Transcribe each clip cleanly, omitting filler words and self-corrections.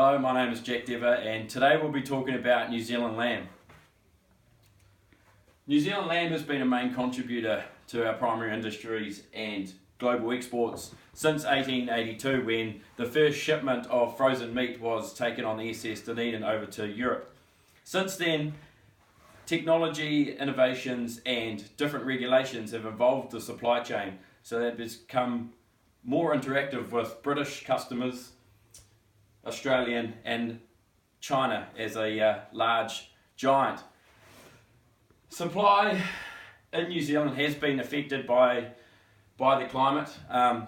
Hello, my name is Jack Dever and today we'll be talking about New Zealand lamb. New Zealand lamb has been a main contributor to our primary industries and global exports since 1882, when the first shipment of frozen meat was taken on the SS Dunedin over to Europe. Since then, technology, innovations and different regulations have evolved the supply chain so that it's become more interactive with British customers, Australian and China as a large giant. Supply in New Zealand has been affected by the climate.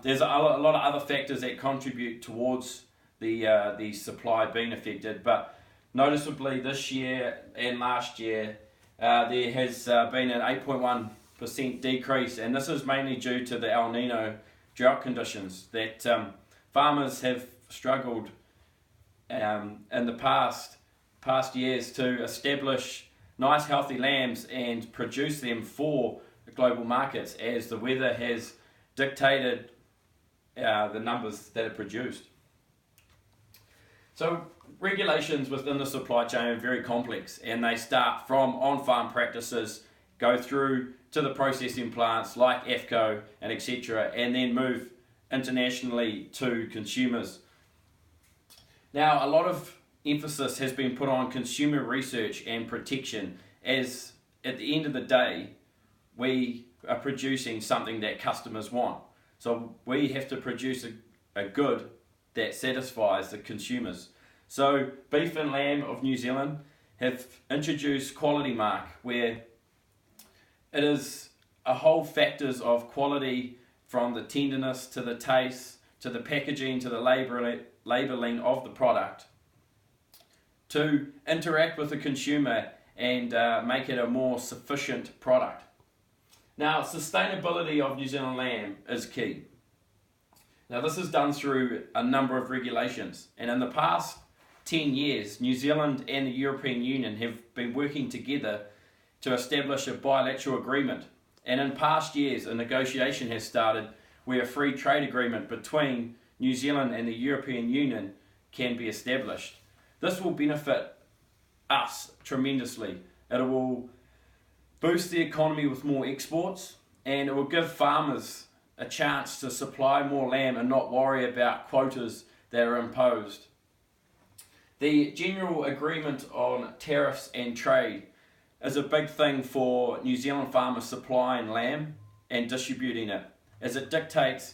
There's a lot of other factors that contribute towards the supply being affected, but noticeably this year and last year there has been an 8.1% decrease, and this is mainly due to the El Nino drought conditions that farmers have struggled in the past years to establish nice healthy lambs and produce them for the global markets, as the weather has dictated the numbers that are produced. So regulations within the supply chain are very complex, and they start from on-farm practices, go through to the processing plants like AFCO and etc., and then move internationally to consumers. Now, a lot of emphasis has been put on consumer research and protection, as at the end of the day we are producing something that customers want. So we have to produce a good that satisfies the consumers. So Beef and Lamb of New Zealand have introduced Quality Mark, where it is a whole factors of quality, from the tenderness to the taste to the packaging to the labelling of the product, to interact with the consumer and make it a more sufficient product. Now, sustainability of New Zealand lamb is key. Now, this is done through a number of regulations, and in the past 10 years, New Zealand and the European Union have been working together to establish a bilateral agreement. And in past years, a negotiation has started where a free trade agreement between New Zealand and the European Union can be established. This will benefit us tremendously. It will boost the economy with more exports, and it will give farmers a chance to supply more lamb and not worry about quotas that are imposed. The general agreement on tariffs and trade is a big thing for New Zealand farmers supplying lamb and distributing it, as it dictates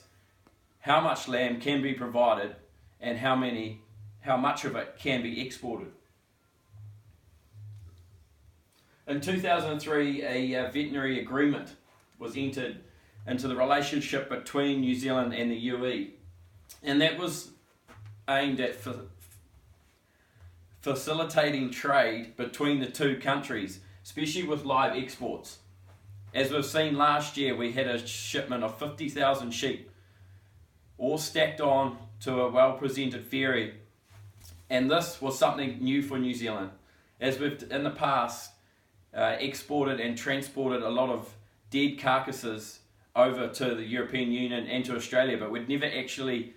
how much lamb can be provided and how much of it can be exported. In 2003, a veterinary agreement was entered into the relationship between New Zealand and the UE, and that was aimed at facilitating trade between the two countries, especially with live exports. As we've seen last year, we had a shipment of 50,000 sheep, all stacked on to a well-presented ferry, and this was something new for New Zealand, as we've in the past exported and transported a lot of dead carcasses over to the European Union and to Australia, but we'd never actually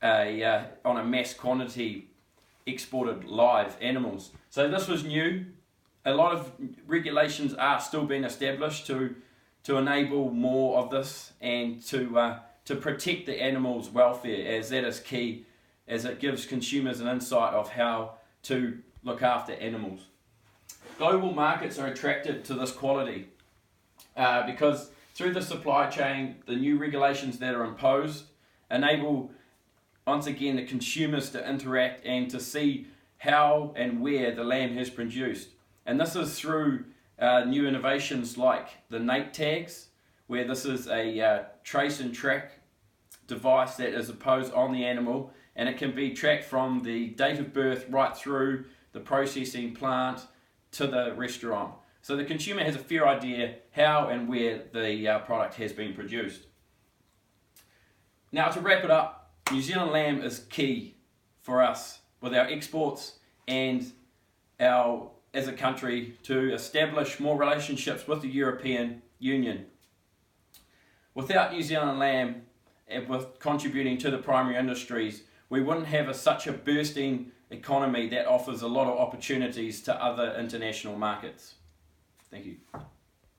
on a mass quantity exported live animals. So this was new. A lot of regulations are still being established to enable more of this and to protect the animals' welfare, as that is key, as it gives consumers an insight of how to look after animals. Global markets are attracted to this quality because through the supply chain, the new regulations that are imposed enable, once again, the consumers to interact and to see how and where the lamb has produced. And this is through new innovations like the NATE tags, where this is a trace and track device that is imposed on the animal, and it can be tracked from the date of birth right through the processing plant to the restaurant. So the consumer has a fair idea how and where the product has been produced. Now, to wrap it up, New Zealand lamb is key for us with our exports and our, as a country, to establish more relationships with the European Union. Without New Zealand lamb, with contributing to the primary industries, we wouldn't have such a bursting economy that offers a lot of opportunities to other international markets. Thank you.